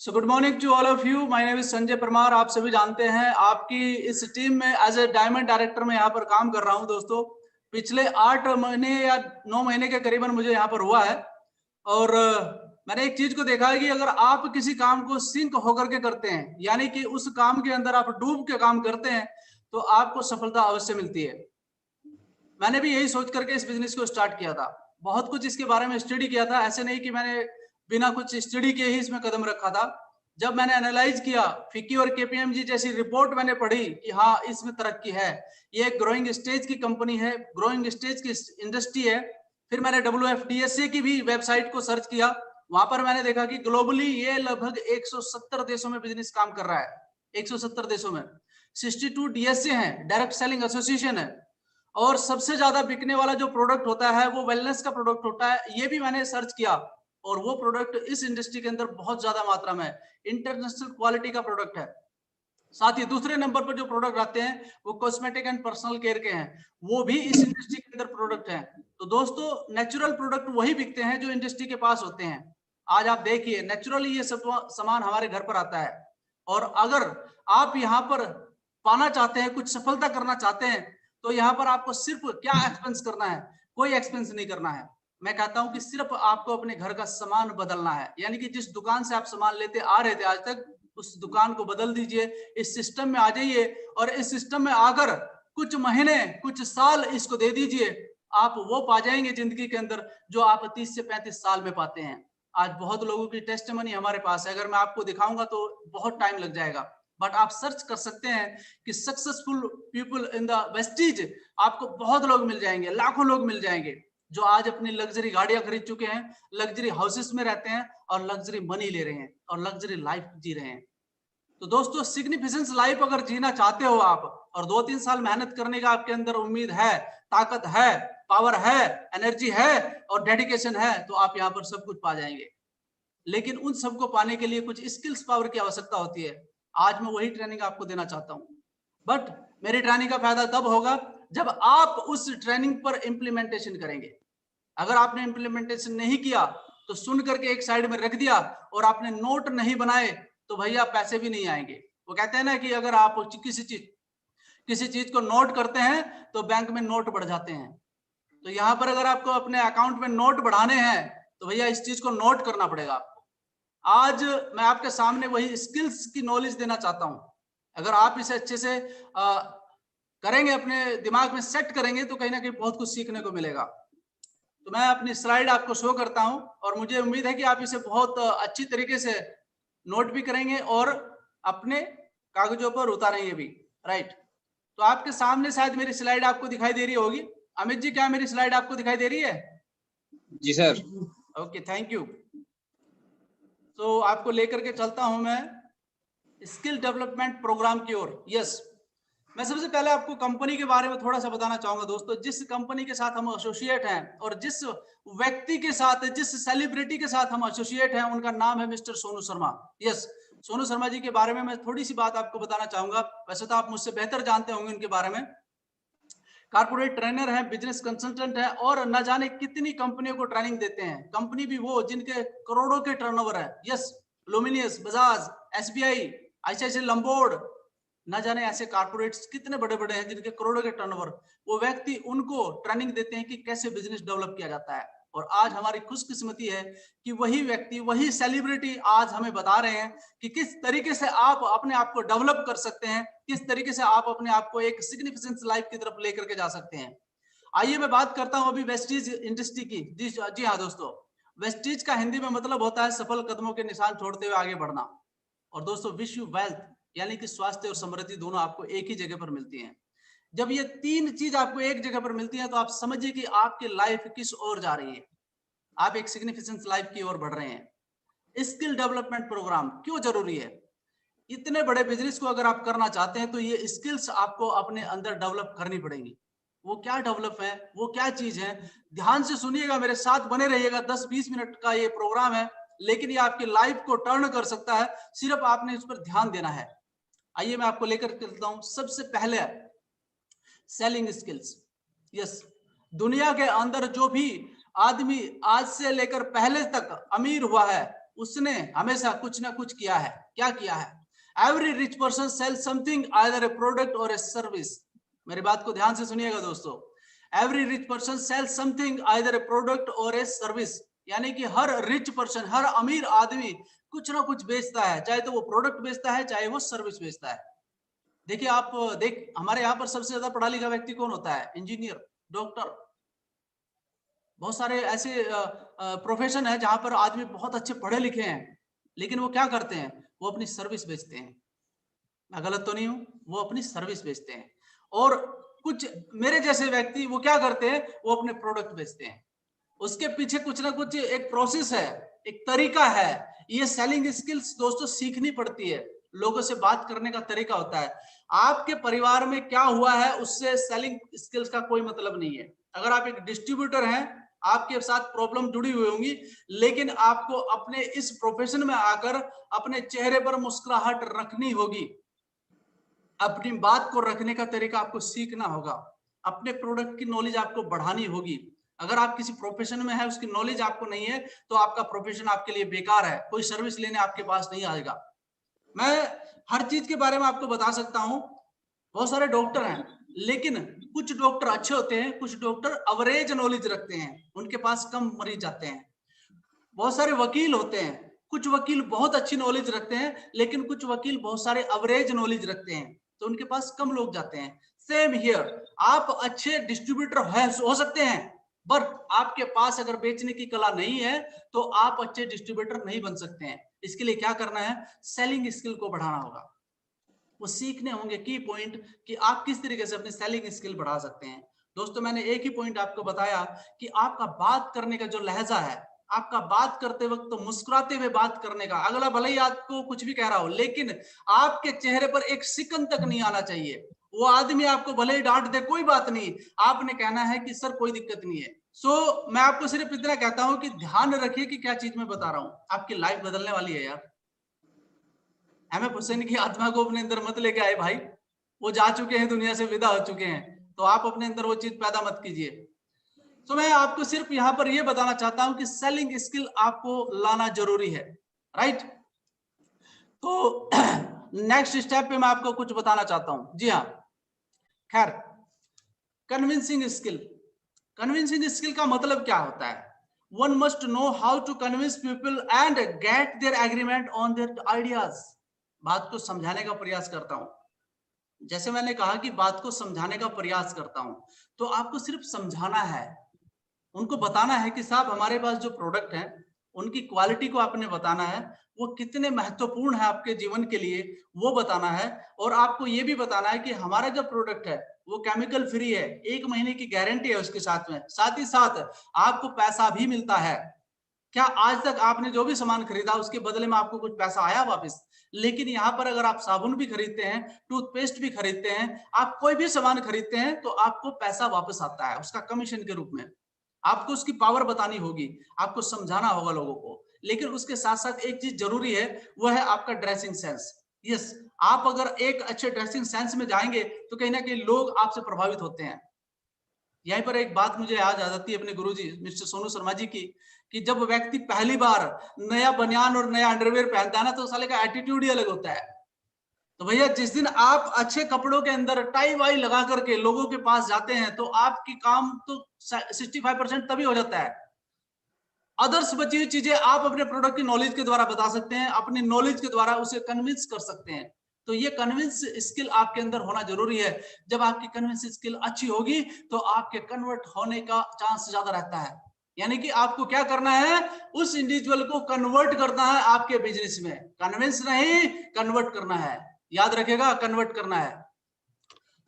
So good morning to all of you. My name is Sanjay Parmar. आप सभी जानते हैं आपकी इस टीम में एज ए डायमंड डायरेक्टर में यहाँ पर काम कर रहा हूँ। दोस्तों, पिछले 8 महीने या 9 महीने के करीबन मुझे यहाँ पर हुआ है और मैंने एक चीज को देखा है कि अगर आप किसी काम को सिंक होकर के करते हैं, यानी कि उस काम के अंदर आप डूब के काम करते हैं, तो आपको सफलता अवश्य मिलती है। मैंने भी यही सोच करके इस बिजनेस को स्टार्ट किया था। बहुत कुछ इसके बारे में स्टडी किया था, ऐसे नहीं कि मैंने बिना कुछ स्टडी किए ही इसमें कदम रखा था। जब मैंने एनालाइज किया, फिक्की और केपीएमजी जैसी रिपोर्ट मैंने पढ़ी कि हाँ इसमें तरक्की है, ये एक ग्रोइंग स्टेज की कंपनी है, ग्रोइंग स्टेज की इंडस्ट्री है। फिर मैंने WFDSA की भी वेबसाइट को सर्च किया। वहां पर मैंने देखा कि ग्लोबली ये लगभग 170 देशों में बिजनेस काम कर रहा है। 170 देशों में 62 DSA है, डायरेक्ट सेलिंग एसोसिएशन है। और सबसे ज्यादा बिकने वाला जो प्रोडक्ट होता है वो वेलनेस का प्रोडक्ट होता है। ये भी मैंने सर्च किया और वो प्रोडक्ट इस इंडस्ट्री के अंदर बहुत ज्यादा मात्रा में इंटरनेशनल क्वालिटी का प्रोडक्ट है। साथ ही दूसरे नंबर पर जो प्रोडक्ट आते हैं वो कॉस्मेटिक एंड पर्सनल केयर के हैं, वो भी इस इंडस्ट्री के अंदर प्रोडक्ट हैं। तो दोस्तों, नेचुरल प्रोडक्ट वही बिकते हैं जो इंडस्ट्री के पास होते हैं। आज आप देखिए, नेचुरली ये सब सामान हमारे घर पर आता है। और अगर आप यहाँ पर पाना चाहते हैं, कुछ सफलता करना चाहते हैं, तो यहाँ पर आपको सिर्फ क्या एक्सपेंस करना है? कोई एक्सपेंस नहीं करना है। मैं कहता हूं कि सिर्फ आपको अपने घर का सामान बदलना है, यानी कि जिस दुकान से आप सामान लेते आ रहे थे आज तक, उस दुकान को बदल दीजिए, इस सिस्टम में आ जाइए और इस सिस्टम में आकर कुछ महीने कुछ साल इसको दे दीजिए। आप वो पा जाएंगे जिंदगी के अंदर जो आप 30 से 35 साल में पाते हैं। आज बहुत लोगों की टेस्टिमनी हमारे पास है, अगर मैं आपको दिखाऊंगा तो बहुत टाइम लग जाएगा। बट आप सर्च कर सकते हैं कि successful people in the Vestige, आपको बहुत लोग मिल जाएंगे, लाखों लोग मिल जाएंगे जो आज अपनी लग्जरी गाड़ियां खरीद चुके हैं, लग्जरी हाउसेस में रहते हैं और लग्जरी मनी ले रहे हैं और लग्जरी लाइफ जी रहे हैं। तो दोस्तों, सिग्निफिकेंस लाइफ अगर जीना चाहते हो आप और 2-3 साल मेहनत करने का आपके अंदर उम्मीद है, ताकत है, पावर है, एनर्जी है और डेडिकेशन है, तो आप यहाँ पर सब कुछ पा जाएंगे। लेकिन उन सबको पाने के लिए कुछ स्किल्स पावर की आवश्यकता होती है। आज मैं वही ट्रेनिंग आपको देना चाहता हूँ। बट मेरी ट्रेनिंग का फायदा तब होगा जब आप उस ट्रेनिंग पर इंप्लीमेंटेशन करेंगे। अगर आपने इंप्लीमेंटेशन नहीं किया तो सुन करके एक साइड में रख दिया और आपने नोट नहीं बनाए, तो भैया पैसे भी नहीं आएंगे। वो कहते हैं ना कि अगर आप किसी चीज को नोट करते हैं तो बैंक में नोट बढ़ जाते हैं। तो यहाँ पर अगर आपको अपने अकाउंट में नोट बढ़ाने हैं तो भैया इस चीज को नोट करना पड़ेगा। आज मैं आपके सामने वही स्किल्स की नॉलेज देना चाहता हूं। अगर आप इसे अच्छे से करेंगे, अपने दिमाग में सेट करेंगे, तो कहीं ना कहीं बहुत कुछ सीखने को मिलेगा। तो मैं अपनी स्लाइड आपको शो करता हूं और मुझे उम्मीद है कि आप इसे बहुत अच्छी तरीके से नोट भी करेंगे और अपने कागजों पर उतारेंगे भी। राइट, तो आपके सामने शायद मेरी स्लाइड आपको दिखाई दे रही होगी। अमित जी, क्या मेरी स्लाइड आपको दिखाई दे रही है? जी सर। Okay, thank you. तो आपको लेकर के चलता हूं मैं स्किल डेवलपमेंट प्रोग्राम की ओर। यस, मैं सबसे पहले आपको कंपनी के बारे में थोड़ा सा बताना चाहूंगा। दोस्तों, जिस कंपनी के साथ हम एसोसिएट हैं और जिस व्यक्ति के साथ, जिस सेलिब्रिटी के साथ हम एसोसिएट हैं, उनका नाम है मिस्टर सोनू शर्मा। यस, सोनू शर्मा जी के बारे में मैं थोड़ी सी बात आपको बताना चाहूंगा। वैसे तो आप मुझसे बेहतर जानते होंगे उनके बारे में। कारपोरेट ट्रेनर है, बिजनेस कंसल्टेंट है और न जाने कितनी कंपनियों को ट्रेनिंग देते हैं। कंपनी भी वो जिनके करोड़ों के टर्नओवर है। Yes, luminous, Bajaj, SBI, ICICI लंबोर्ड, न जाने ऐसे कारपोरेट्स कितने बड़े बड़े हैं जिनके करोड़ों के टर्नओवर। वो व्यक्ति उनको ट्रेनिंग देते हैं कि कैसे बिजनेस डेवलप किया जाता है। और आज हमारी खुशकिस्मती है कि वही व्यक्ति, वही सेलिब्रिटी आज हमें बता रहे हैं कि किस तरीके से आप अपने आप को डेवलप कर सकते हैं, किस तरीके से आप अपने आप को एक सिग्निफिकेंस लाइफ की तरफ लेकर के जा सकते हैं। आइए मैं बात करता हूं अभी वेस्टीज इंडस्ट्री की। जी हाँ दोस्तों, वेस्टीज का हिंदी में मतलब होता है सफल कदमों के निशान छोड़ते हुए आगे बढ़ना। और दोस्तों, विश यू वेल्थ, यानी कि स्वास्थ्य और समृद्धि दोनों आपको एक ही जगह पर मिलती हैं। जब ये 3 चीज आपको एक जगह पर मिलती है तो आप समझिए कि आपकी लाइफ किस ओर जा रही है। आप एक सिग्निफिकेंस लाइफ की ओर बढ़ रहे हैं। स्किल डेवलपमेंट प्रोग्राम क्यों जरूरी है? इतने बड़े बिजनेस को अगर आप करना चाहते हैं तो ये स्किल्स आपको अपने अंदर डेवलप करनी पड़ेगी। वो क्या डेवलप है, वो क्या चीज है, ध्यान से सुनिएगा, मेरे साथ बने रहिएगा। 10-20 मिनट का ये प्रोग्राम है, लेकिन ये आपकी लाइफ को टर्न कर सकता है। सिर्फ आपने इस पर ध्यान देना है। आइए मैं आपको लेकर चलता हूं। सबसे पहले सेलिंग स्किल्स। यस, दुनिया के अंदर जो भी आदमी आज से लेकर पहले तक अमीर हुआ है, उसने हमेशा कुछ ना कुछ किया है। क्या किया है? Every rich person sell something, either a product और ए सर्विस। मेरी बात को ध्यान से सुनिएगा दोस्तों। Every rich person sell something, either a product और ए सर्विस। यानी कि हर रिच पर्सन, हर अमीर आदमी कुछ ना कुछ बेचता है, चाहे तो वो प्रोडक्ट बेचता है, चाहे वो सर्विस बेचता है। देखिए आप हमारे यहाँ पर सबसे ज्यादा पढ़ा लिखा व्यक्ति कौन होता है? Engineer, doctor. बहुत सारे ऐसे प्रोफेशन है जहां पर आदमी बहुत अच्छे पढ़े लिखे हैं, लेकिन वो क्या करते हैं? वो अपनी सर्विस बेचते हैं। मैं गलत तो नहीं हूं? वो अपनी सर्विस बेचते हैं। और कुछ मेरे जैसे व्यक्ति वो क्या करते हैं? वो अपने प्रोडक्ट बेचते हैं। उसके पीछे कुछ ना कुछ एक प्रोसेस है, एक तरीका है। ये सेलिंग स्किल्स दोस्तों सीखनी पड़ती है। लोगों से बात करने का तरीका होता है। आपके परिवार में क्या हुआ है उससे सेलिंग स्किल्स का कोई मतलब नहीं है। अगर आप एक डिस्ट्रीब्यूटर हैं, आपके साथ प्रॉब्लम जुड़ी हुई होंगी, लेकिन आपको अपने इस प्रोफेशन में आकर अपने चेहरे पर मुस्कुराहट रखनी होगी। अपनी बात को रखने का तरीका आपको सीखना होगा। अपने प्रोडक्ट की नॉलेज आपको बढ़ानी होगी। अगर आप किसी प्रोफेशन में है, उसकी नॉलेज आपको नहीं है, तो आपका प्रोफेशन आपके लिए बेकार है। कोई सर्विस लेने आपके पास नहीं आएगा। मैं हर चीज के बारे में आपको बता सकता हूं। बहुत सारे डॉक्टर हैं, लेकिन कुछ डॉक्टर अच्छे होते हैं, कुछ डॉक्टर एवरेज नॉलेज रखते हैं, उनके पास कम मरीज आते हैं। बहुत सारे वकील होते हैं, कुछ वकील बहुत अच्छी नॉलेज रखते हैं, लेकिन कुछ वकील बहुत सारे एवरेज नॉलेज रखते हैं, तो उनके पास कम लोग जाते हैं। सेम हियर, आप अच्छे डिस्ट्रीब्यूटर हो सकते हैं, बट आपके पास अगर बेचने की कला नहीं है तो आप अच्छे डिस्ट्रीब्यूटर नहीं बन सकते हैं। इसके लिए क्या करना है? सेलिंग स्किल को बढ़ाना होगा। वो सीखने होंगे की पॉइंट कि आप किस तरीके से अपनी सेलिंग स्किल बढ़ा सकते हैं। दोस्तों मैंने एक ही पॉइंट आपको बताया कि आपका बात करने का जो लहजा है, आपका बात करते वक्त तो मुस्कुराते हुए बात करने का, अगला भले ही आपको कुछ भी कह रहा हो, लेकिन आपके चेहरे पर एक सिकन तक नहीं आना चाहिए। वो आदमी आपको भले ही डांट दे, कोई बात नहीं, आपने कहना है कि सर कोई दिक्कत नहीं है। मैं आपको सिर्फ इतना कहता हूं कि ध्यान रखिए कि क्या चीज मैं बता रहा हूं, आपकी लाइफ बदलने वाली है यार। एमएफ हुसैन की आत्मा को अपने अंदर मत लेके आए भाई, वो जा चुके हैं, दुनिया से विदा हो चुके हैं, तो आप अपने अंदर वो चीज पैदा मत कीजिए। तो मैं आपको सिर्फ यहां पर ये बताना चाहता हूं कि सेलिंग स्किल आपको लाना जरूरी है, राइट। तो नेक्स्ट स्टेप पे मैं आपको कुछ बताना चाहता हूं। जी हाँ, खैर, कन्विंसिंग स्किल। कन्विंसिंग स्किल का मतलब क्या होता है? One must know how to convince people and get their agreement on their ideas. बात को समझाने का प्रयास करता हूं। जैसे मैंने कहा कि बात को समझाने का प्रयास करता हूं, तो आपको सिर्फ समझाना है, उनको बताना है कि साहब हमारे पास जो प्रोडक्ट है उनकी क्वालिटी को आपने बताना है, वो कितने महत्वपूर्ण है आपके जीवन के लिए वो बताना है। और आपको ये भी बताना है कि हमारा जो प्रोडक्ट है वो केमिकल फ्री है, 1 महीने की गारंटी है उसके साथ में, साथ ही साथ आपको पैसा भी मिलता है। क्या आज तक आपने जो भी सामान खरीदा उसके बदले में आपको कुछ पैसा आया वापस? लेकिन यहाँ पर अगर आप साबुन भी खरीदते हैं, टूथपेस्ट भी खरीदते हैं, आप कोई भी सामान खरीदते हैं, तो आपको पैसा वापस आता है उसका कमीशन के रूप में। आपको उसकी पावर बतानी होगी, आपको समझाना होगा लोगों को। लेकिन उसके साथ साथ एक चीज जरूरी है, वो है आपका ड्रेसिंग सेंस। यस, आप अगर एक अच्छे ड्रेसिंग सेंस में जाएंगे तो कहीं ना कहीं लोग आपसे प्रभावित होते हैं। यहीं पर एक बात मुझे याद आ जाती है अपने गुरुजी मिस्टर सोनू शर्मा जी की, कि जब व्यक्ति पहली बार नया बनियान और नया अंडरवेयर पहनता है ना, तो साले का एटीट्यूड ही अलग होता है। तो भैया जिस दिन आप अच्छे कपड़ों के अंदर टाई वाई लगा करके लोगों के पास जाते हैं, तो आपकी काम तो 65% तभी हो जाता है। अदर्स बची हुई चीजें आप अपने प्रोडक्ट की नॉलेज के द्वारा बता सकते हैं, अपनी नॉलेज के द्वारा उसे कन्विंस कर सकते हैं। तो ये कन्विंस स्किल आपके अंदर होना जरूरी है। जब आपकी कन्विंस स्किल अच्छी होगी तो आपके कन्वर्ट होने का चांस ज्यादा रहता है। यानी कि आपको क्या करना है? उस इंडिविजुअल को कन्वर्ट करना है आपके बिजनेस में, कन्विंस नहीं, कन्वर्ट करना है। याद रखेगा, कन्वर्ट करना है।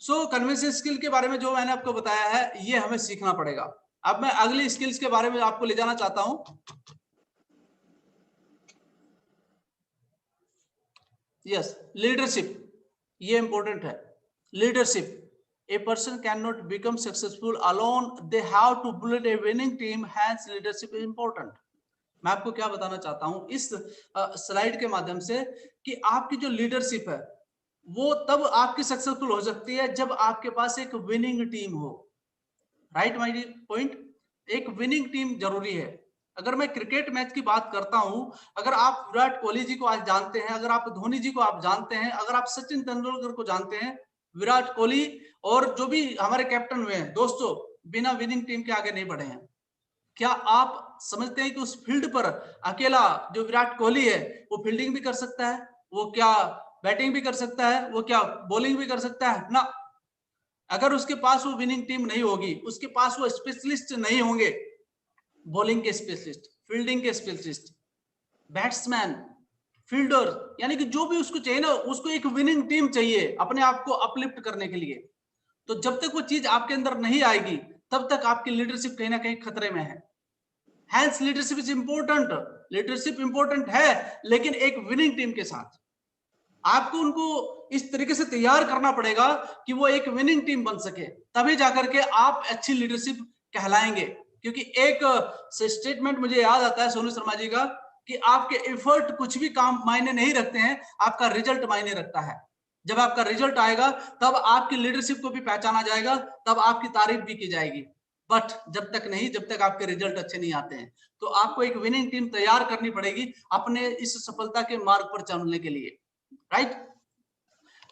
कन्विंस स्किल के बारे में जो मैंने आपको बताया है, ये हमें सीखना पड़ेगा। अब मैं अगली स्किल्स के बारे में आपको ले जाना चाहता हूं। यस, लीडरशिप, ये इंपॉर्टेंट है। Leadership, a person cannot become successful alone, they have to build a winning team, hence leadership is important। मैं आपको क्या बताना चाहता हूं इस स्लाइड के माध्यम से, कि आपकी जो लीडरशिप है वो तब आपकी सक्सेसफुल हो सकती है जब आपके पास एक विनिंग टीम हो। राइट माय पॉइंट, एक विनिंग टीम जरूरी है। अगर मैं क्रिकेट मैच की बात करता हूं, अगर आप विराट कोहली जी को आज जानते हैं, अगर आप धोनी जी को आप जानते हैं, अगर आप सचिन तेंदुलकर को जानते हैं, विराट कोहली और जो भी हमारे कैप्टन हुए हैं दोस्तों, बिना विनिंग टीम के आगे नहीं बढ़े हैं। क्या आप समझते हैं कि उस फील्ड पर अकेला जो विराट कोहली है वो फील्डिंग भी कर सकता है, वो क्या बैटिंग भी कर सकता है, वो क्या बॉलिंग भी कर सकता है ना? अगर उसके पास वो विनिंग टीम नहीं होगी, उसके पास वो स्पेशलिस्ट नहीं होंगे, बॉलिंग के स्पेशलिस्ट, फील्डिंग के स्पेशलिस्ट, बैट्समैन, फील्डर, यानी कि जो भी उसको चाहिए ना, उसको एक विनिंग टीम चाहिए अपने आप को अपलिफ्ट करने के लिए। तो जब तक वो चीज आपके अंदर नहीं आएगी, तब तक आपकी लीडरशिप कहीं ना कहीं खतरे में है। Hence leadership is important, leadership important है, लेकिन एक विनिंग टीम के साथ आपको उनको इस तरीके से तैयार करना पड़ेगा कि वो एक विनिंग टीम बन सके, तभी जाकर के आप अच्छी लीडरशिप कहलाएंगे। क्योंकि एक स्टेटमेंट मुझे याद आता है सोनू शर्मा जी का, कि आपके एफर्ट कुछ भी काम मायने नहीं रखते हैं, आपका रिजल्ट मायने रखता है। जब आपका रिजल्ट आएगा तब आपकी लीडरशिप को भी पहचाना जाएगा, तब आपकी तारीफ भी की जाएगी। बट जब तक नहीं, जब तक आपके रिजल्ट अच्छे नहीं आते हैं, तो आपको एक विनिंग टीम तैयार करनी पड़ेगी अपने इस सफलता के मार्ग पर चलने के लिए, राइट।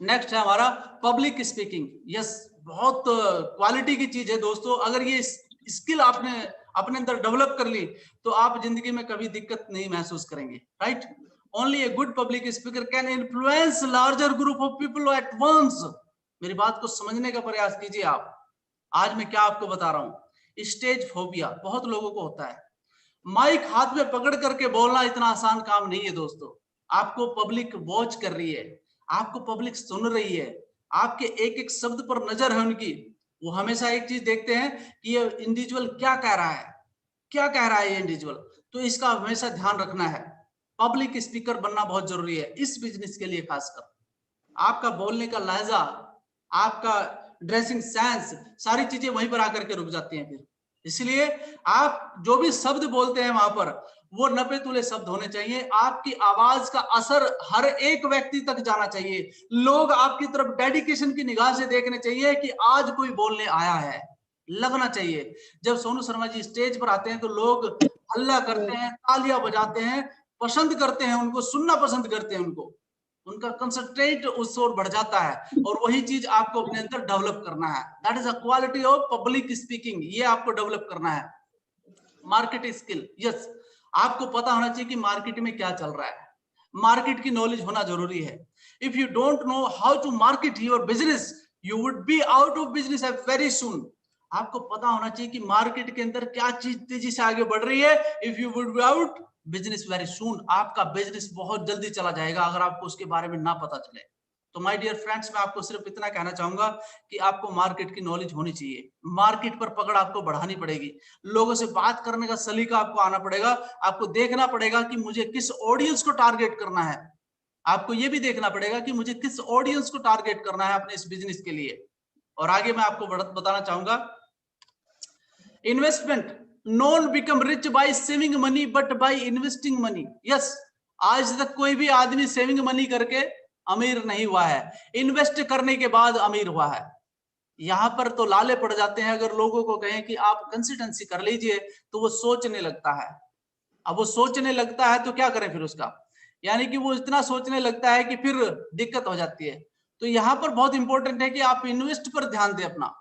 नेक्स्ट है हमारा पब्लिक स्पीकिंग। यस, बहुत क्वालिटी की चीज है दोस्तों। अगर ये स्किल आपने अपने अंदर डेवलप कर ली तो आप जिंदगी में कभी दिक्कत नहीं महसूस करेंगे, right. Only a good public speaker can influence larger group of people at once. मेरी बात को समझने का प्रयास कीजिए आप। आज मैं क्या आपको बता रहा हूं, स्टेज फोबिया बहुत लोगों को होता है। माइक हाथ में पकड़ करके बोलना इतना आसान काम नहीं है दोस्तों। आपको पब्लिक वॉच कर रही है, आपको पब्लिक सुन रही है, आपके एक एक शब्द पर नजर है उनकी। वो हमेशा एक चीज देखते हैं कि ये इंडिविजुअल क्या कह रहा है, क्या कह रहा है ये इंडिविजुअल। तो इसका हमेशा ध्यान रखना है। पब्लिक स्पीकर बनना बहुत जरूरी है इस बिजनेस के लिए खासकर। आपका बोलने का लहजा, आपका ड्रेसिंग सेंस, सारी चीजें वहीं पर आकर के रुक जाती हैं फिर। इसलिए आप जो भी शब्द बोलते हैं वहां पर, वो नपे तुले शब्द होने चाहिए। आपकी आवाज का असर हर एक व्यक्ति तक जाना चाहिए। लोग आपकी तरफ डेडिकेशन की निगाह से देखने चाहिए कि आज कोई बोलने आया है, लगना चाहिए। जब सोनू शर्मा जी स्टेज पर आते हैं तो लोग हल्ला करते हैं, तालियां बजाते हैं, पसंद करते हैं उनको, सुनना पसंद करते हैं उनको, उनका कंसंट्रेट उस ओर बढ़ जाता है। और वही चीज आपको अपने अंदर डेवलप करना है। That is a quality of public speaking, ये आपको डेवलप करना है। मार्केट स्किल, यस, आपको पता होना चाहिए कि मार्केट में क्या चल रहा है, मार्केट की नॉलेज होना जरूरी है। If you don't know how to market your business, you would be out of business very soon. आपको पता होना चाहिए कि मार्केट के अंदर क्या चीज तेजी से आगे बढ़ रही है। If you would be out business very सून, आपका बिजनेस बहुत जल्दी चला जाएगा अगर आपको उसके बारे में ना पता चले। तो माय डियर फ्रेंड्स, मैं आपको सिर्फ इतना कहना चाहूंगा कि आपको मार्केट की नॉलेज होनी चाहिए, मार्केट पर पकड़ आपको बढ़ानी पड़ेगी, लोगों से बात करने का सलीका आपको आना पड़ेगा। आपको देखना पड़ेगा कि मुझे किस ऑडियंस को टारगेट करना है। आपको यह भी देखना पड़ेगा कि मुझे किस ऑडियंस को टारगेट करना है अपने इस बिजनेस के लिए। और आगे मैं आपको बताना चाहूंगा, investment, non become rich by saving money but by investing money. Yes, आज तक कोई भी आदमी सेविंग मनी करके अमीर नहीं हुआ है, इन्वेस्ट करने के बाद अमीर हुआ है। यहां पर तो लाले पड़ जाते हैं। अगर लोगों को कहें कि आप कंसिस्टेंसी कर लीजिए तो वो सोचने लगता है। अब वो सोचने लगता है तो क्या करें फिर उसका, यानी कि वो इतना सोचने लगता है कि फिर दिक्कत हो जाती है। तो यहाँ पर बहुत इंपॉर्टेंट है कि आप इन्वेस्ट पर ध्यान दें अपना।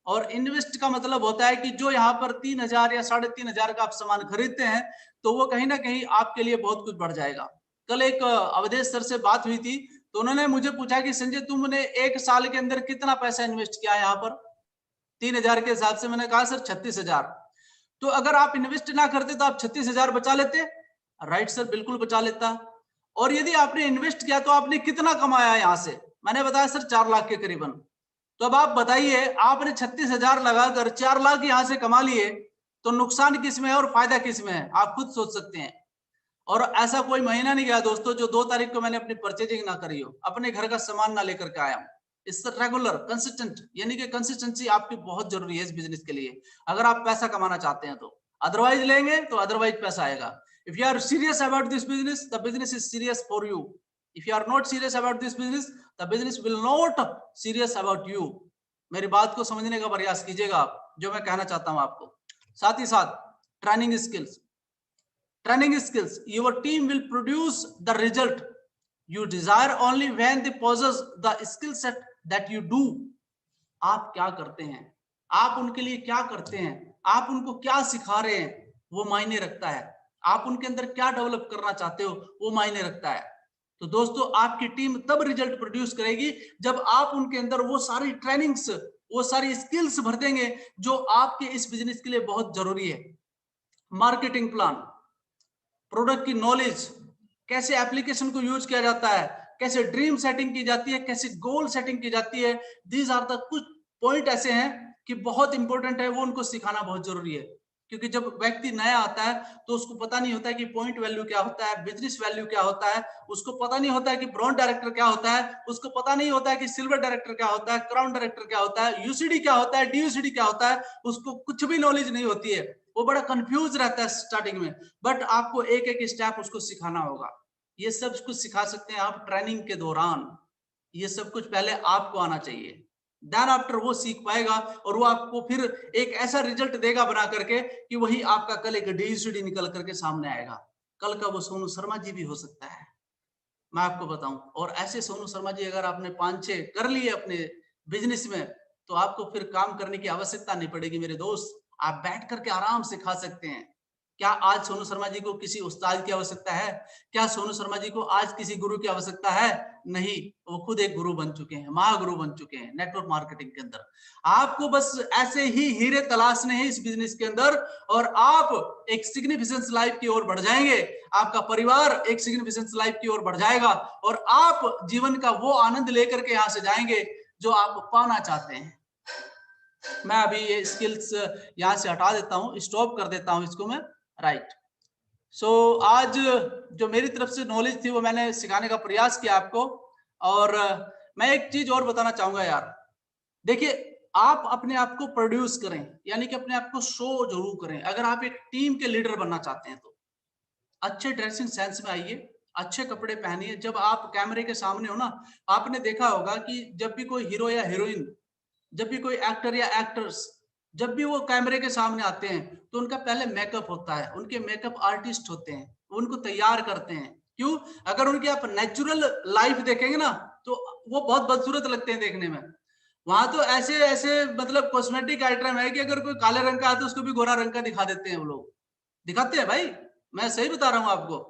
और इन्वेस्ट का मतलब होता है कि जो यहाँ पर 3,000 या 3,500 का आप सामान खरीदते हैं, तो वो कहीं ना कहीं आपके लिए बहुत कुछ बढ़ जाएगा। कल एक अवधेश सर से बात हुई थी, तो उन्होंने मुझे पूछा कि संजय तुमने एक साल के अंदर कितना पैसा इन्वेस्ट किया यहाँ पर 3,000 के हिसाब से। मैंने कहा सर 36,000। तो अगर आप इन्वेस्ट ना करते तो आप 36,000 बचा लेते। राइट सर, बिल्कुल बचा लेता। और यदि आपने इन्वेस्ट किया तो आपने कितना कमाया यहाँ से? मैंने बताया सर 4 लाख के करीबन। तो अब आप बताइए, आपने 36,000 लगाकर 4 लाख यहाँ से कमा लिए, तो नुकसान किस में है और फायदा किस में है, आप खुद सोच सकते हैं। और ऐसा कोई महीना नहीं गया दोस्तों जो 2 तारीख को मैंने अपनी परचेजिंग ना करी हो, अपने घर का सामान ना लेकर के आया हूं। इससे रेगुलर कंसिस्टेंट, यानी कि कंसिस्टेंसी आपकी बहुत जरूरी है इस बिजनेस के लिए, अगर आप पैसा कमाना चाहते हैं तो। अदरवाइज लेंगे तो अदरवाइज पैसा आएगा। If you are serious about this business, the business is serious for you. If you are not serious about this business, the business will not serious about you. मेरी बात को समझने का प्रयास कीजिएगा आप, जो मैं कहना चाहता हूं आपको। साथ ही साथ training skills, training skills, your team will produce the result you desire only when they possess the skill set that you do. आप क्या करते हैं, आप उनके लिए क्या करते हैं, आप उनको क्या सिखा रहे हैं, वो मायने रखता है। आप उनके अंदर क्या डेवलप करना चाहते हो, वो मायने रखता है। तो दोस्तों, आपकी टीम तब रिजल्ट प्रोड्यूस करेगी जब आप उनके अंदर वो सारी ट्रेनिंग्स, वो सारी स्किल्स भर देंगे जो आपके इस बिजनेस के लिए बहुत जरूरी है। मार्केटिंग प्लान, प्रोडक्ट की नॉलेज, कैसे एप्लीकेशन को यूज किया जाता है, कैसे ड्रीम सेटिंग की जाती है, कैसे गोल सेटिंग की जाती है। दीज आर द कुछ पॉइंट ऐसे हैं कि बहुत इंपॉर्टेंट है, वो उनको सिखाना बहुत जरूरी है। क्योंकि जब व्यक्ति नया आता है तो उसको पता नहीं होता है कि पॉइंट वैल्यू क्या होता है, बिजनेस वैल्यू क्या होता है, उसको पता नहीं होता है कि ब्रॉन्ज डायरेक्टर क्या होता है, उसको पता नहीं होता है कि सिल्वर डायरेक्टर क्या होता है, क्राउन डायरेक्टर क्या होता है, यूसीडी क्या होता है, डीयूसीडी क्या होता है, उसको कुछ भी नॉलेज नहीं होती है। वो बड़ा कंफ्यूज रहता है स्टार्टिंग में, बट आपको एक एक स्टेप उसको सिखाना होगा। ये सब कुछ सिखा सकते हैं आप ट्रेनिंग के दौरान। ये सब कुछ पहले आपको आना चाहिए, देन आफ्टर वो सीख पाएगा और वो आपको फिर एक ऐसा रिजल्ट देगा बना करके कि वही आपका कल एक डीयूसीडी निकल करके सामने आएगा। कल का वो सोनू शर्मा जी भी हो सकता है, मैं आपको बताऊं। और ऐसे सोनू शर्मा जी अगर आपने 5-6 कर लिए अपने बिजनेस में, तो आपको फिर काम करने की आवश्यकता नहीं पड़ेगी मेरे दोस्त। आप बैठ करके आराम से खा सकते हैं। क्या आज सोनू शर्मा जी को किसी उस्ताद की आवश्यकता है? क्या सोनू शर्मा जी को आज किसी गुरु की आवश्यकता है? नहीं, वो खुद एक गुरु बन चुके हैं, महागुरु बन चुके हैं नेटवर्क मार्केटिंग के अंदर। आपको बस ऐसे ही हीरे तलाशने हैं इस बिजनेस के अंदर, और आप एक सिग्निफिकेंस लाइफ की ओर बढ़ जाएंगे। आपका परिवार एक सिग्निफिकेंस लाइफ की ओर बढ़ जाएगा और आप जीवन का वो आनंद लेकर के यहां से जाएंगे जो आप पाना चाहते हैं। मैं अभी ये स्किल्स यहां से हटा देता हूं, स्टॉप कर देता हूं इसको मैं, राइट। सो आज जो मेरी तरफ से नॉलेज थी वो मैंने सिखाने का प्रयास किया आपको। और मैं एक चीज और बताना चाहूंगा यार, देखिए, आप अपने आप को प्रोड्यूस करें, यानी कि अपने आप को शो जरूर करें। अगर आप एक टीम के लीडर बनना चाहते हैं तो अच्छे ड्रेसिंग सेंस में आइए, अच्छे कपड़े पहनिए। जब आप कैमरे के सामने हो ना, आपने देखा होगा कि जब भी कोई हीरो या हीरोइन, जब भी कोई एक्टर या एक्टर्स, जब भी वो कैमरे के सामने आते हैं तो उनका पहले मेकअप होता है, उनके मेकअप आर्टिस्ट होते हैं, उनको तैयार करते हैं। क्यों? अगर उनकी आप नेचुरल लाइफ देखेंगे ना तो वो बहुत बदसूरत लगते हैं देखने में। वहां तो ऐसे ऐसे मतलब कॉस्मेटिक आइटम है कि अगर कोई काले रंग का है तो उसको भी गोरा रंग का दिखा देते हैं, वो लोग दिखाते हैं भाई, मैं सही बता रहा हूँ आपको।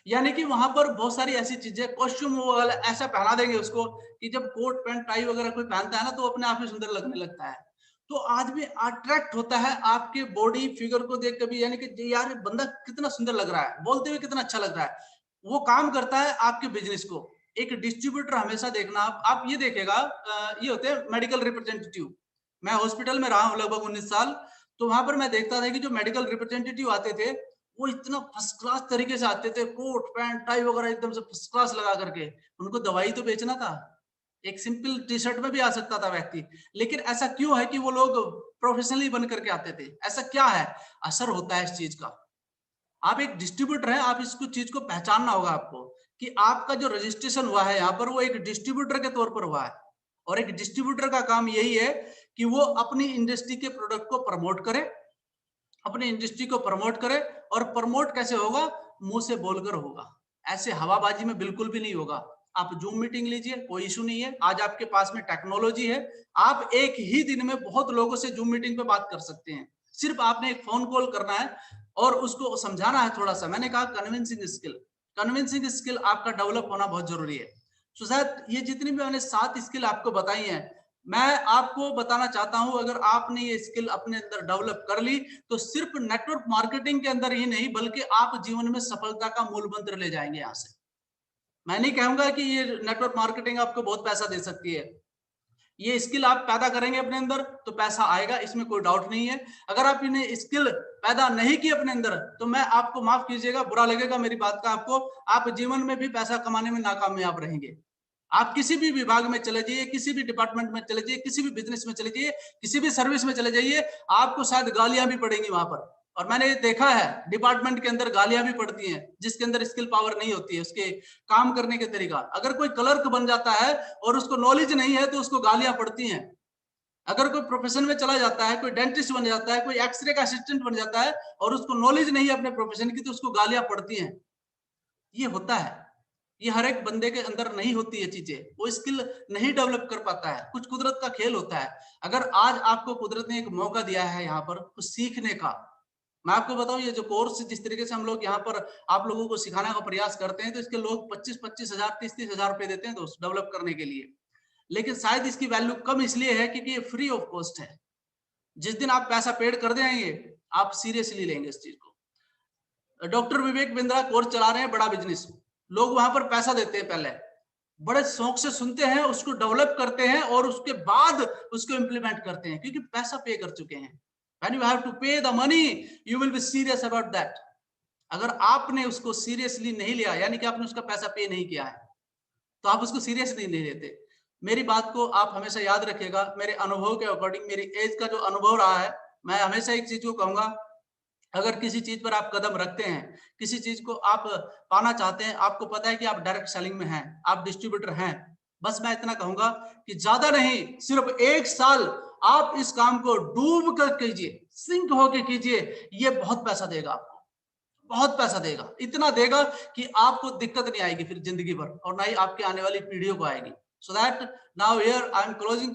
यानी कि वहां पर बहुत सारी ऐसी चीजें, कॉस्ट्यूम वाला ऐसा पहना देंगे उसको कि जब कोट पैंट टाई वगैरह कोई पहनता है ना तो अपने आप ही सुंदर लगने लगता है। तो आदमी अट्रैक्ट होता है आपके बॉडी फिगर को देख कर भी, यानी कि यार बंदा कितना सुंदर लग रहा है, बोलते हुए कितना अच्छा लग रहा है। वो काम करता है आपके बिजनेस को। एक डिस्ट्रीब्यूटर हमेशा देखना, आप ये देखेगा, ये होते हैं मेडिकल रिप्रेजेंटेटिव। मैं हॉस्पिटल में रहा हूँ लगभग 19 साल, तो वहां पर मैं देखता था कि जो मेडिकल रिप्रेजेंटेटिव आते थे वो इतना फर्स्ट क्लास तरीके से आते थे, कोट पैंट टाई वगैरह एकदम से फर्स्ट क्लास लगा करके। उनको दवाई तो बेचना था, एक सिंपल टी शर्ट में भी आ सकता था व्यक्ति, लेकिन ऐसा क्यों है कि वो लोग प्रोफेशनली बन करके आते थे? ऐसा क्या है? असर होता है इस चीज का। आप एक डिस्ट्रीब्यूटर हैं, आप इसको चीज को पहचानना होगा आपको कि आपका जो रजिस्ट्रेशन हुआ है यहाँ पर वो एक डिस्ट्रीब्यूटर के तौर पर हुआ है। और एक डिस्ट्रीब्यूटर का काम यही है कि वो अपनी इंडस्ट्री के प्रोडक्ट को प्रमोट करे, अपनी इंडस्ट्री को प्रमोट करे। और प्रमोट कैसे होगा? मुंह से बोलकर होगा, ऐसे हवाबाजी में बिल्कुल भी नहीं होगा। आप जूम मीटिंग लीजिए, कोई इशू नहीं है, आज आपके पास में टेक्नोलॉजी है, आप एक ही दिन में बहुत लोगों से जूम मीटिंग पे बात कर सकते हैं। सिर्फ आपने एक फोन कॉल करना है और उसको समझाना है थोड़ा सा। मैंने कहा कन्विंसिंग स्किल, कन्विंसिंग स्किल आपका डेवलप होना बहुत जरूरी है। सो शायद ये जितनी भी मैंने 7 स्किल आपको बताई हैं, मैं आपको बताना चाहता हूं अगर आपने ये स्किल अपने अंदर डेवलप कर ली तो सिर्फ नेटवर्क मार्केटिंग के अंदर ही नहीं बल्कि आप जीवन में सफलता का मूल मंत्र ले जाएंगे यहां से। मैं नहीं कहूंगा कि ये नेटवर्क मार्केटिंग आपको बहुत पैसा दे सकती है, ये स्किल आप पैदा करेंगे अपने अंदर तो पैसा आएगा, इसमें कोई डाउट नहीं है। अगर आप इन्हें स्किल पैदा नहीं की अपने अंदर तो मैं आपको माफ कीजिएगा, बुरा लगेगा मेरी बात का आपको, आप जीवन में भी पैसा कमाने में नाकामयाब रहेंगे। आप किसी भी विभाग में चले जाइए, किसी भी डिपार्टमेंट में चले जाइए, किसी भी बिजनेस में चले जाइए, किसी भी सर्विस में चले जाइए, आपको शायद गालियां भी पड़ेंगी वहां पर। और मैंने देखा है डिपार्टमेंट के अंदर गालियां भी पड़ती हैं जिसके अंदर स्किल पावर नहीं होती है, उसके काम करने के तरीका। अगर कोई क्लर्क बन जाता है और उसको नॉलेज नहीं है तो उसको गालियां पड़ती हैं। अगर कोई प्रोफेशन में चला जाता है, कोई डेंटिस्ट बन जाता है, कोई एक्सरे का असिस्टेंट बन जाता है और उसको नॉलेज नहीं है अपने प्रोफेशन की, तो उसको गालियां पड़ती हैं। ये होता है, ये हर एक बंदे के अंदर नहीं होती ये चीजें, वो स्किल नहीं डेवलप कर पाता है, कुछ कुदरत का खेल होता है। अगर आज आपको कुदरत ने एक मौका दिया है यहाँ पर कुछ सीखने का, मैं आपको बताऊं ये जो कोर्स जिस तरीके से हम लोग यहाँ पर आप लोगों को सिखाने का प्रयास करते हैं, तो इसके लोग 25-25 हजार 30-30 हजार रुपए देते हैं दोस्त डेवलप करने के लिए। लेकिन शायद इसकी वैल्यू कम इसलिए है क्योंकि ये फ्री ऑफ कॉस्ट है। जिस दिन आप पैसा पेड कर देंगे, आप सीरियसली लेंगे इस चीज को। डॉक्टर विवेक बिंद्रा कोर्स चला रहे हैं, बड़ा बिजनेस, लोग वहां पर पैसा देते हैं, पहले बड़े शौक से सुनते हैं, उसको डेवलप करते हैं और उसके बाद उसको इंप्लीमेंट करते हैं, क्योंकि पैसा पे कर चुके हैं। When you have to pay the money, you will be serious about that. अगर आपने उसको सीरियसली नहीं लिया, यानी कि आपने उसका पैसा पे नहीं किया है, तो आप उसको सीरियसली नहीं लेते। मेरी बात को आप हमेशा याद रखिएगा, मेरे अनुभव के अकॉर्डिंग, मेरी एज का जो अनुभव रहा है, मैं हमेशा एक चीज को कहूंगा, अगर किसी चीज पर आप कदम रखते हैं, किसी चीज को आप पाना चाहते हैं, आपको पता है कि आप डायरेक्ट सेलिंग में हैं, आप डिस्ट्रीब्यूटर हैं, बस मैं इतना कहूंगा कि ज्यादा नहीं, सिर्फ 1 साल आप इस काम को डूब कर कीजिए, सिंक होके कीजिए, ये बहुत पैसा देगा आपको, बहुत पैसा देगा, इतना देगा कि आपको दिक्कत नहीं आएगी फिर जिंदगी भर, और ना ही आपके आने वाली पीढ़ियों को आएगी। So that now here I am closing